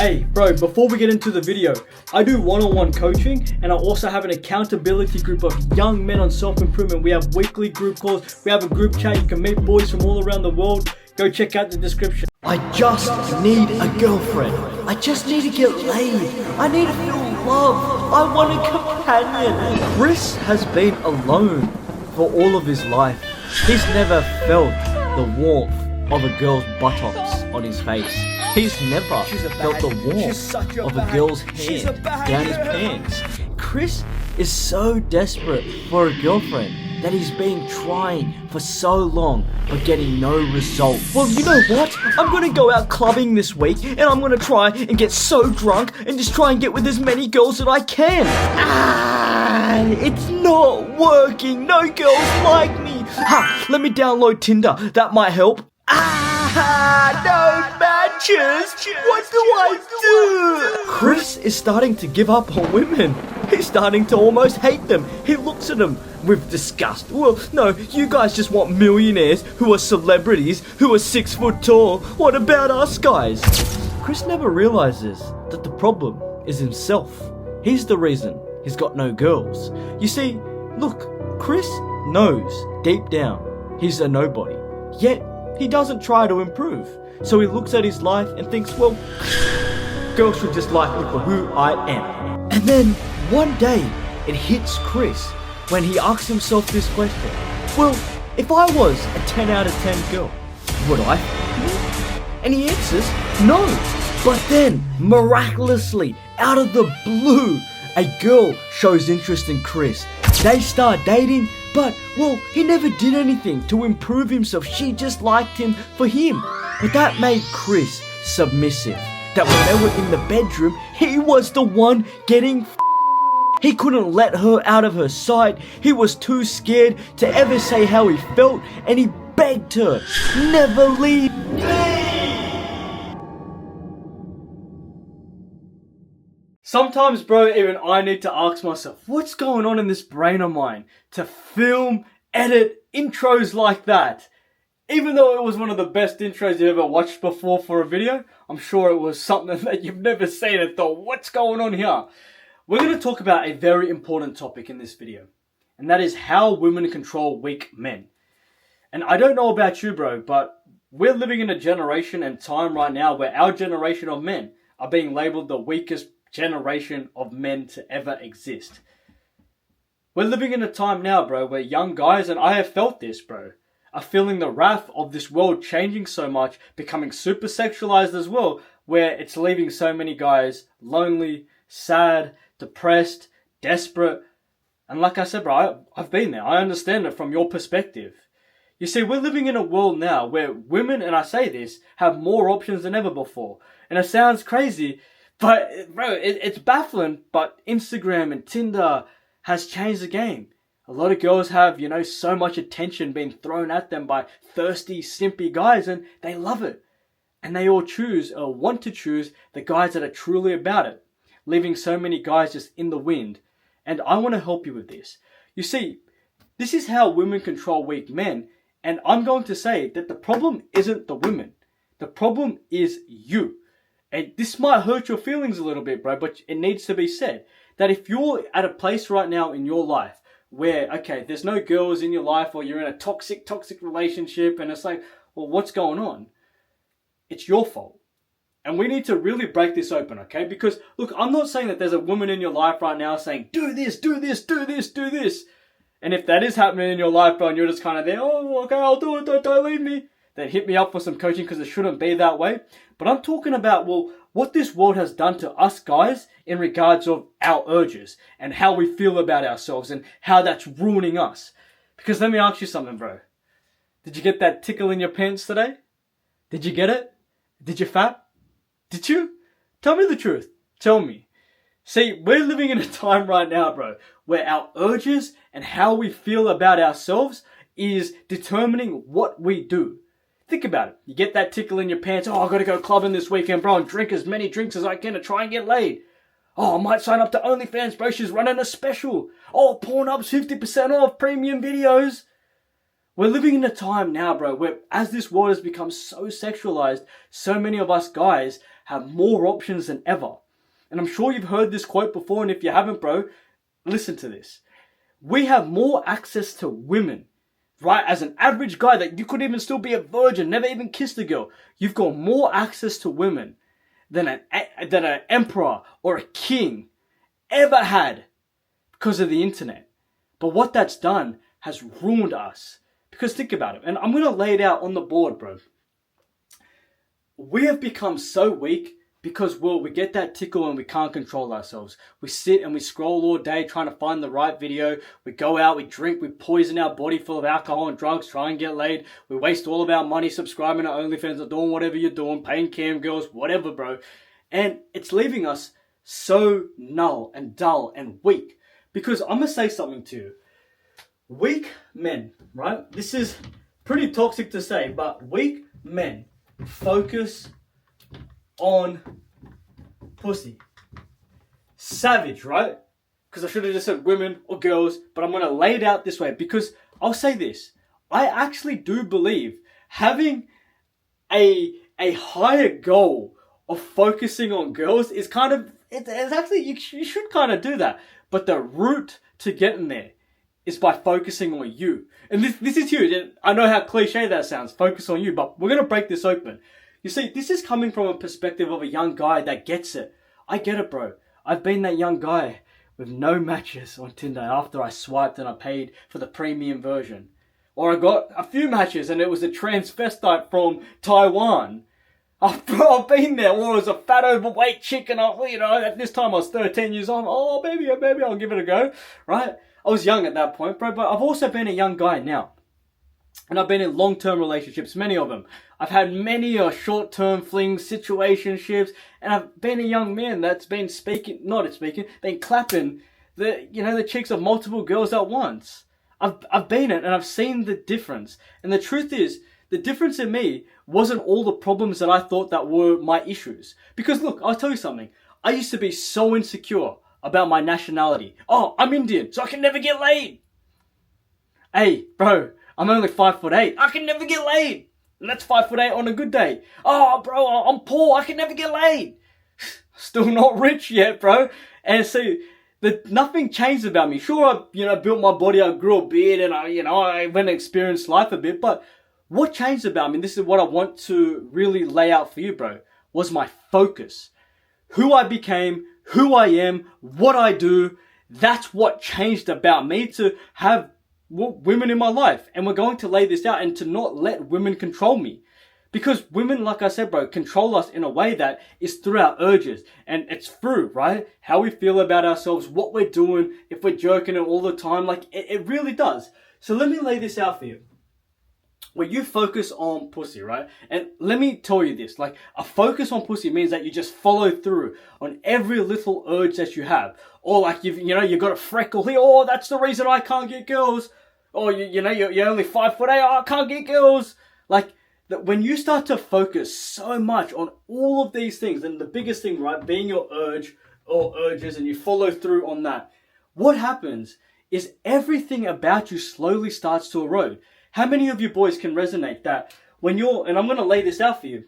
Hey bro, before we get into the video, I do one-on-one coaching and I also have an accountability group of young men on self-improvement. We have weekly group calls, we have a group chat, you can meet boys from all around the world. Go check out the description. I just need a girlfriend. I just need to get laid. I need to feel love. I want a companion. Chris has been alone for all of his life. He's never felt the warmth of a girl's buttocks on his face. He's never felt the warmth of a girl's hand down his pants. Chris is so desperate for a girlfriend that he's been trying for so long but getting no result. Well, you know what? I'm gonna go out clubbing this week and I'm gonna try and get so drunk and just try and get with as many girls that I can. It's not working. No girls like me. Let me download Tinder. That might help. No matches. What do I do? Chris is starting to give up on women. He's starting to almost hate them. He looks at them with disgust. Well, no, you guys just want millionaires who are celebrities, who are 6 foot tall. What about us guys? Chris never realizes that the problem is himself. He's the reason he's got no girls. You see, look, Chris knows deep down he's a nobody. Yet, he doesn't try to improve. So he looks at his life and thinks, well, girls should just like me for who I am. And then one day it hits Chris when he asks himself this question. Well, if I was a 10 out of 10 girl, would I? And he answers, no. But then, miraculously, out of the blue, a girl shows interest in Chris. They start dating, but, well, he never did anything to improve himself. She just liked him for him. But that made Chris submissive. That when they were in the bedroom, he was the one getting He couldn't let her out of her sight. He was too scared to ever say how he felt, and he begged her, never leave me. Sometimes, bro, even I need to ask myself, what's going on in this brain of mine to film, edit intros like that? Even though it was one of the best intros you ever watched before for a video, I'm sure it was something that you've never seen and thought, what's going on here? We're going to talk about a very important topic in this video, and that is how women control weak men. And I don't know about you, bro, but we're living in a generation and time right now where our generation of men are being labeled the weakest generation of men to ever exist. We're living in a time now, bro, where young guys, and I have felt this, bro, are feeling the wrath of this world changing so much, becoming super sexualized as well, where it's leaving so many guys lonely, sad, depressed, desperate. And like I said, bro, I've been there. I understand it from your perspective. You see, we're living in a world now where women, and I say this, have more options than ever before. And it sounds crazy, but bro, it's baffling, but Instagram and Tinder has changed the game. A lot of girls have, so much attention being thrown at them by thirsty, simpy guys, and they love it. And they all choose, or want to choose, the guys that are truly about it, leaving so many guys just in the wind. And I want to help you with this. You see, this is how women control weak men, and I'm going to say that the problem isn't the women. The problem is you. And this might hurt your feelings a little bit, bro, but it needs to be said. That if you're at a place right now in your life where, okay, there's no girls in your life, or you're in a toxic relationship, and it's like, well, what's going on? It's your fault. And we need to really break this open, okay? Because, look, I'm not saying that there's a woman in your life right now saying, do this, do this, do this, do this. And if that is happening in your life, bro, and you're just kind of there, oh, okay, I'll do it, don't leave me, then hit me up for some coaching, because it shouldn't be that way. But I'm talking about, well, what this world has done to us guys in regards of our urges and how we feel about ourselves and how that's ruining us. Because let me ask you something, bro. Did you get that tickle in your pants today? Did you get it? Did you fap? Did you? Tell me the truth. Tell me. See, we're living in a time right now, bro, where our urges and how we feel about ourselves is determining what we do. Think about it. You get that tickle in your pants. Oh, I gotta go clubbing this weekend, bro, and drink as many drinks as I can to try and get laid. Oh, I might sign up to OnlyFans, bro. She's running a special. Oh, Pornhub's 50% off premium videos. We're living in a time now, bro, where as this world has become so sexualized, so many of us guys have more options than ever. And I'm sure you've heard this quote before, and if you haven't, bro, listen to this. We have more access to women, right? As an average guy that you could even still be a virgin, never even kissed a girl. You've got more access to women than an emperor or a king ever had because of the internet. But what that's done has ruined us. Because think about it, and I'm going to lay it out on the board, bro. We have become so weak because, well, we get that tickle and we can't control ourselves. We sit and we scroll all day trying to find the right video. We go out, we drink, we poison our body full of alcohol and drugs, try and get laid. We waste all of our money subscribing to OnlyFans or doing whatever you're doing, paying cam girls, whatever, bro. And it's leaving us so null and dull and weak. Because I'm going to say something to you. Weak men, right? This is pretty toxic to say, but weak men focus on pussy. Savage, right? Because I should have just said women or girls, but I'm going to lay it out this way because I'll say this. I actually do believe having a higher goal of focusing on girls is kind of, it's actually, you should kind of do that. But the route to getting there is by focusing on you. And this is huge. And I know how cliche that sounds, focus on you, but we're going to break this open. You see, this is coming from a perspective of a young guy that gets it. I get it, bro. I've been that young guy with no matches on Tinder after I swiped and I paid for the premium version. Or I got a few matches and it was a transvestite from Taiwan. I've been there. Or it was a fat overweight chick and at this time I was 13 years old. Oh, baby, I'll give it a go. Right? I was young at that point, bro, but I've also been a young guy now. And I've been in long-term relationships, many of them. I've had many short-term flings, situationships, and I've been a young man that's been been clapping the cheeks of multiple girls at once. I've been it and I've seen the difference. And the truth is, the difference in me wasn't all the problems that I thought that were my issues. Because look, I'll tell you something. I used to be so insecure about my nationality. Oh, I'm Indian, so I can never get laid. Hey, bro, I'm only 5'8". I can never get laid. And that's 5'8" on a good day. Oh, bro, I'm poor. I can never get laid. Still not rich yet, bro. And so nothing changed about me. Sure, I built my body. I grew a beard, and I went and experienced life a bit. But what changed about me? And this is what I want to really lay out for you, bro. Was my focus, who I became, who I am, what I do. That's what changed about me to have women in my life. And we're going to lay this out and to not let women control me. Because women, like I said, bro, control us in a way that is through our urges. And it's through, right? How we feel about ourselves, what we're doing, if we're jerking it all the time. Like, it really does. So let me lay this out for you. When you focus on pussy, right? And let me tell you this, like a focus on pussy means that you just follow through on every little urge that you have. Or like you've got a freckle here, oh, that's the reason I can't get girls. Or you're only 5'8", oh, I can't get girls. Like that when you start to focus so much on all of these things, and the biggest thing, right, being your urge or urges, and you follow through on that, what happens is everything about you slowly starts to erode. How many of you boys can resonate that when you're, and I'm going to lay this out for you,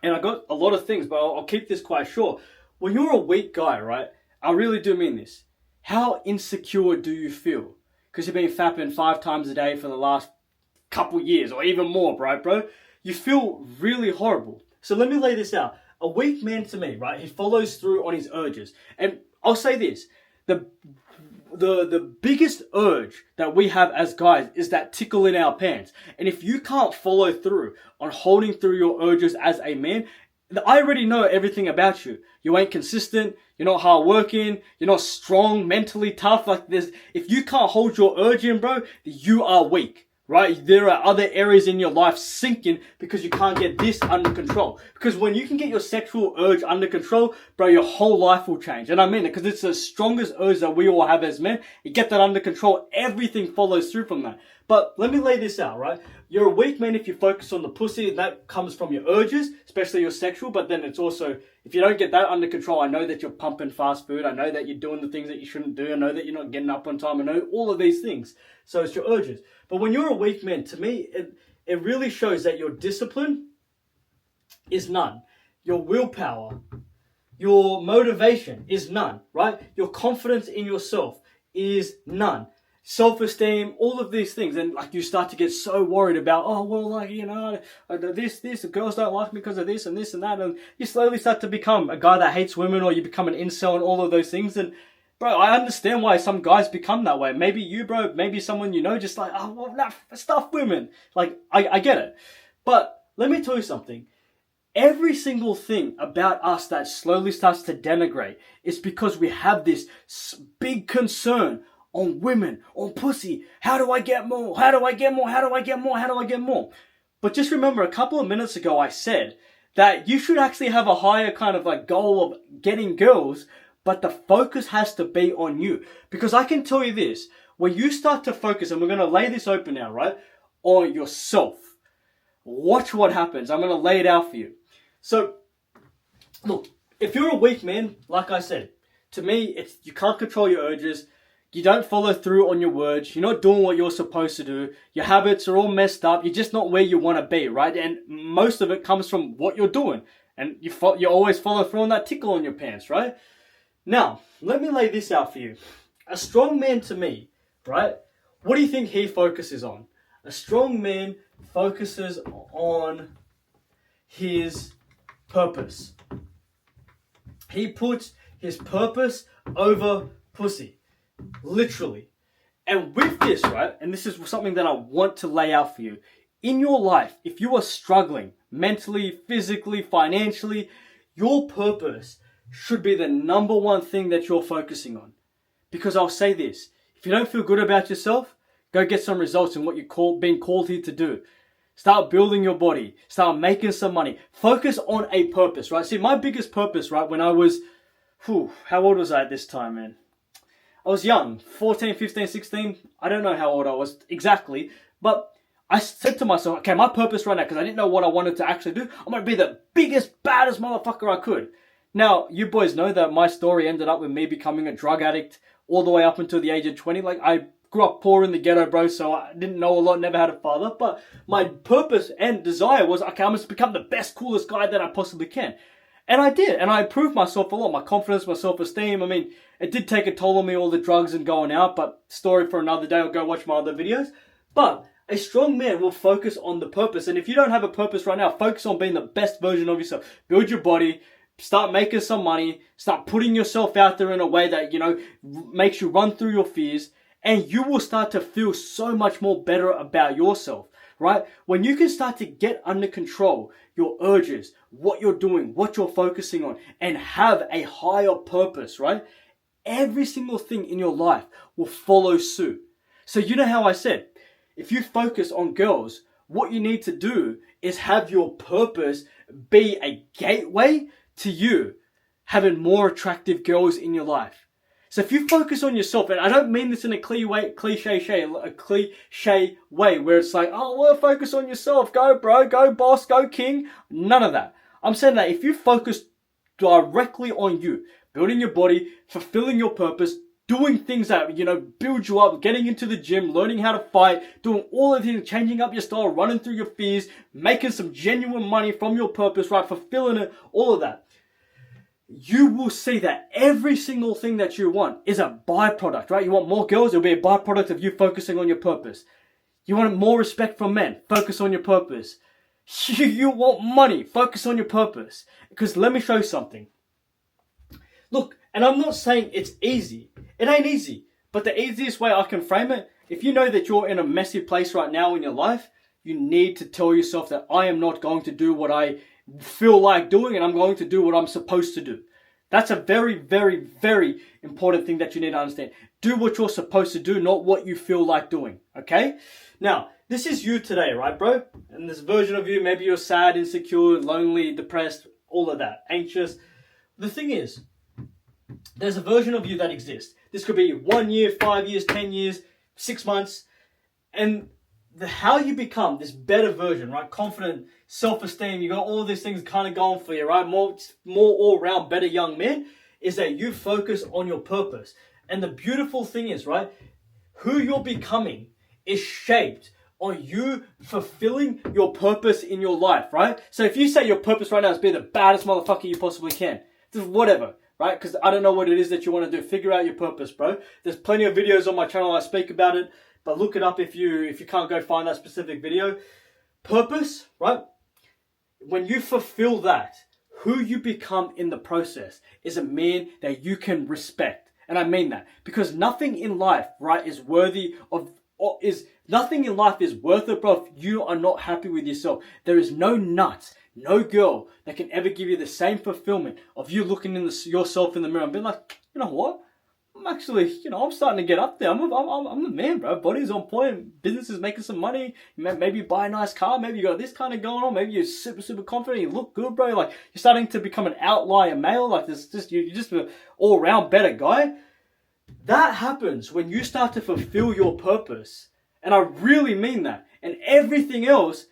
and I got a lot of things, but I'll keep this quite short. When you're a weak guy, right, I really do mean this, how insecure do you feel? Because you've been fapping 5 times a day for the last couple years, or even more, right, bro? You feel really horrible. So let me lay this out. A weak man to me, right, he follows through on his urges. And I'll say this, the biggest urge that we have as guys is that tickle in our pants. And if you can't follow through on holding through your urges as a man, I already know everything about you. You ain't consistent, you're not hardworking, you're not strong, mentally tough. Like this, if you can't hold your urge in, bro, you are weak. Right? There are other areas in your life sinking because you can't get this under control. Because when you can get your sexual urge under control, bro, your whole life will change. And I mean it because it's the strongest urge that we all have as men. You get that under control, everything follows through from that. But let me lay this out, right? You're a weak man if you focus on the pussy. That comes from your urges, especially your sexual. But then it's also, if you don't get that under control, I know that you're pumping fast food. I know that you're doing the things that you shouldn't do. I know that you're not getting up on time. I know all of these things. So it's your urges. But when you're a weak man, to me, it really shows that your discipline is none. your willpower, your motivation is none, right? Your confidence in yourself is none. Self-esteem, all of these things, and like you start to get so worried about, oh well, like this, the girls don't like me because of this and this and that, and you slowly start to become a guy that hates women, or you become an incel and all of those things. And bro, I understand why some guys become that way. Maybe you, bro, maybe someone you know, just like, oh well, nah, stuff women. Like I get it, but let me tell you something. Every single thing about us that slowly starts to denigrate is because we have this big concern on women, on pussy. How do I get more? How do I get more? How do I get more? How do I get more? But just remember, a couple of minutes ago I said that you should actually have a higher kind of like goal of getting girls, but the focus has to be on you. Because I can tell you this, when you start to focus, and we're going to lay this open now, right, on yourself, watch what happens. I'm going to lay it out for you. So, look, if you're a weak man, like I said, to me, it's you can't control your urges. You don't follow through on your words. You're not doing what you're supposed to do. Your habits are all messed up. You're just not where you want to be, right? And most of it comes from what you're doing. And you always follow through on that tickle on your pants, right? Now, let me lay this out for you. A strong man to me, right? What do you think he focuses on? A strong man focuses on his purpose. He puts his purpose over pussy. Literally. And with this, right, and this is something that I want to lay out for you. In your life, if you are struggling mentally, physically, financially, your purpose should be the number one thing that you're focusing on. Because I'll say this, if you don't feel good about yourself, go get some results in what you're being called here to do. Start building your body. Start making some money. Focus on a purpose, right? See, my biggest purpose, right, when I was, how old was I at this time, man? I was young, 14, 15, 16. I don't know how old I was exactly, but I said to myself, okay, my purpose right now, because I didn't know what I wanted to actually do, I'm going to be the biggest, baddest motherfucker I could. Now, you boys know that my story ended up with me becoming a drug addict all the way up until the age of 20. Like, I grew up poor in the ghetto, bro, so I didn't know a lot, never had a father, but my purpose and desire was, okay, I must become the best, coolest guy that I possibly can. And I did, and I improved myself a lot, my confidence, my self-esteem. I mean, it did take a toll on me, all the drugs and going out, but story for another day. I'll go watch my other videos. But a strong man will focus on the purpose. And if you don't have a purpose right now, focus on being the best version of yourself. Build your body, start making some money, start putting yourself out there in a way that, makes you run through your fears, and you will start to feel so much more better about yourself. Right? When you can start to get under control your urges, what you're doing, what you're focusing on, and have a higher purpose, right? Every single thing in your life will follow suit. So you know how I said, if you focus on girls, what you need to do is have your purpose be a gateway to you having more attractive girls in your life. So if you focus on yourself, and I don't mean this in a cliche way where it's like, oh, well, focus on yourself. Go, bro. Go, boss. Go, king. None of that. I'm saying that if you focus directly on you, building your body, fulfilling your purpose, doing things that, build you up, getting into the gym, learning how to fight, doing all of things, changing up your style, running through your fears, making some genuine money from your purpose, right? Fulfilling it, all of that. You will see that every single thing that you want is a byproduct, right? You want more girls, it'll be a byproduct of you focusing on your purpose. You want more respect from men, focus on your purpose. You want money, focus on your purpose. Because let me show you something. Look, and I'm not saying it's easy. It ain't easy. But the easiest way I can frame it, if you know that you're in a messy place right now in your life, you need to tell yourself that I am not going to do what I feel like doing, and I'm going to do what I'm supposed to do. That's a very, very, very important thing that you need to understand. Do what you're supposed to do, not what you feel like doing. Okay? Now, this is you today, right, bro? And this version of you, maybe you're sad, insecure, lonely, depressed, all of that, anxious. The thing is, there's a version of you that exists. This could be 1 year, 5 years, 10 years, 6 months, and how you become this better version, right? Confident, self-esteem, you got all these things kind of going for you, right? More all-round better young man, is that you focus on your purpose. And the beautiful thing is, right, who you're becoming is shaped on you fulfilling your purpose in your life, right? So if you say your purpose right now is be the baddest motherfucker you possibly can, just whatever, right? Because I don't know what it is that you want to do. Figure out your purpose, bro. There's plenty of videos on my channel I speak about it, but look it up if you can't go find that specific video. Purpose, right? When you fulfill that, who you become in the process is a man that you can respect. And I mean that. Because nothing in life, right, is worthy of, nothing in life is worth it, bro, if you are not happy with yourself. There is no nut, no girl that can ever give you the same fulfillment of you looking in yourself in the mirror and being like, you know what? I'm actually, I'm starting to get up there. I'm the man, bro. Body's on point. Business is making some money. Maybe you buy a nice car. Maybe you got this kind of going on. Maybe you're super, super confident. You look good, bro. Like, you're starting to become an outlier male. Like, you're just an all-round better guy. That happens when you start to fulfill your purpose. And I really mean that. And everything else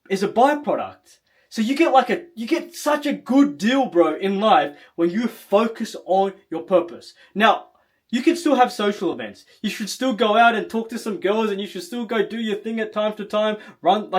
is a byproduct. So you get such a good deal, bro, in life when you focus on your purpose. Now, you can still have social events. You should still go out and talk to some girls, and you should still go do your thing at time to time. Run,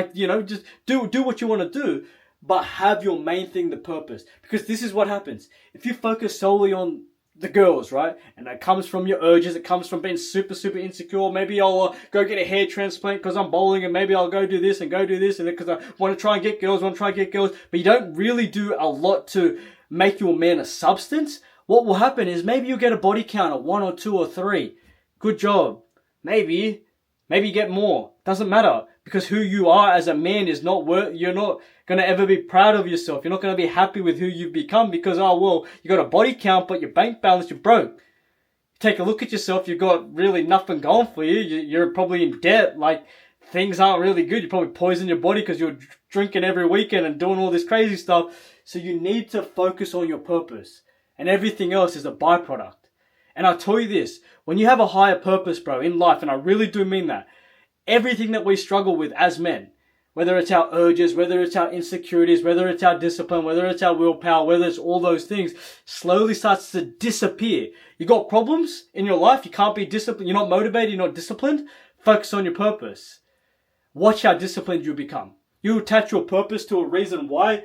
just do what you want to do. But have your main thing the purpose. Because this is what happens. If you focus solely on the girls, right? And that comes from your urges. It comes from being super, super insecure. Maybe I'll go get a hair transplant because I'm bowling, and maybe I'll go do this and because I want to try and get girls, but you don't really do a lot to make your man a substance. What will happen is maybe you'll get a body count of 1 or 2 or 3. Good job. Maybe you get more. Doesn't matter. Because who you are as a man is not you're not going to ever be proud of yourself. You're not going to be happy with who you've become because, you got a body count, but your bank balance, you're broke. Take a look at yourself. You've got really nothing going for you. You're probably in debt. Like, things aren't really good. You probably poison your body because you're drinking every weekend and doing all this crazy stuff. So you need to focus on your purpose. And everything else is a byproduct. And I'll tell you this, when you have a higher purpose, bro, in life, and I really do mean that, everything that we struggle with as men, whether it's our urges, whether it's our insecurities, whether it's our discipline, whether it's our willpower, whether it's all those things, slowly starts to disappear. You got problems in your life, you can't be disciplined, you're not motivated, you're not disciplined, focus on your purpose. Watch how disciplined you become. You attach your purpose to a reason why.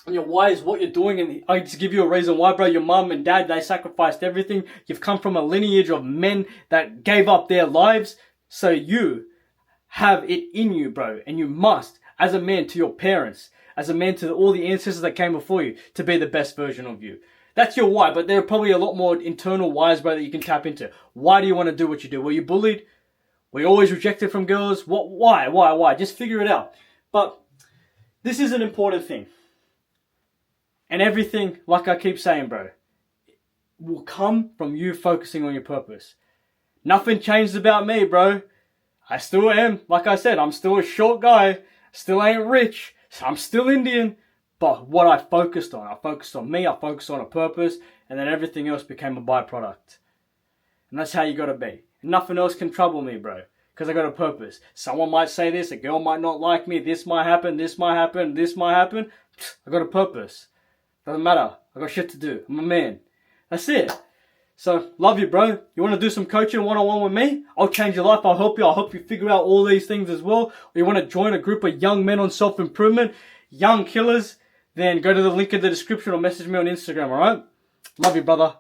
And your why is what you're doing, and I just give you a reason why, bro. Your mum and dad, they sacrificed everything. You've come from a lineage of men that gave up their lives. So you have it in you, bro. And you must, as a man to your parents, as a man to all the ancestors that came before you, to be the best version of you. That's your why, but there are probably a lot more internal whys, bro, that you can tap into. Why do you want to do what you do? Were you bullied? Were you always rejected from girls? Why? Just figure it out. But this is an important thing. And everything, like I keep saying, bro, will come from you focusing on your purpose. Nothing changed about me, bro. I still am. Like I said, I'm still a short guy. Still ain't rich. I'm still Indian. But what I focused on me, I focused on a purpose, and then everything else became a byproduct. And that's how you gotta be. Nothing else can trouble me, bro. Because I got a purpose. Someone might say this, a girl might not like me, this might happen. I got a purpose. Doesn't matter. I got shit to do. I'm a man. That's it. So, love you, bro. You want to do some coaching one-on-one with me? I'll change your life. I'll help you. I'll help you figure out all these things as well. Or you want to join a group of young men on self-improvement, young killers, then go to the link in the description or message me on Instagram, alright? Love you, brother.